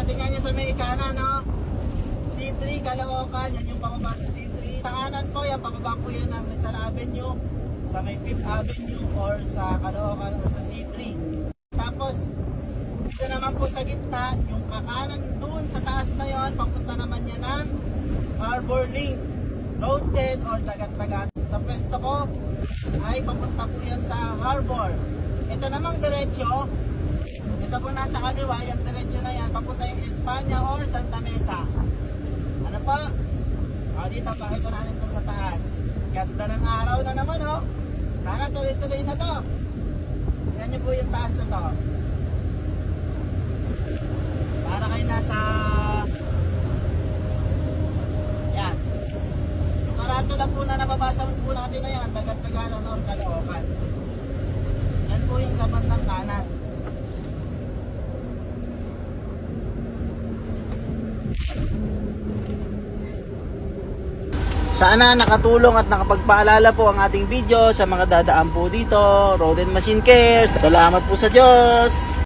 tingnan nyo sa may kanan, no? C3 Caloocan, yan yung pababa sa C3. Sa kanan po, yan pababa po yan ng Rizal Avenue, sa may 5th Avenue or sa Caloocan or sa C3. Tapos dito naman po sa gitna, yung kakanan doon sa taas na yon, papunta naman yan ng Harbor Link, Road 10 or Dagat-Dagat. Sa pwesto ko ay papunta po yan sa Harbor. Ito namang diretsyo, ito po nasa kaliwa, yung diretsyo na yan, papunta yung Espanya or Santa Mesa. Ano po? O dito, pakita natin ito sa taas. Ganda ng araw na naman, oh. Sana tuloy-tuloy na to. Yan nyo po yung taas na to. Para kayo nasa... Yan. Yung karatula po na nababasa po natin na yan, Dagat-Dagalan or Caloocan. Yan po yung sa bandang kanan. Sana nakatulong at nakapagpaalala po ang ating video sa mga dadaan po dito. Road and Machine Cares. Salamat po sa Diyos!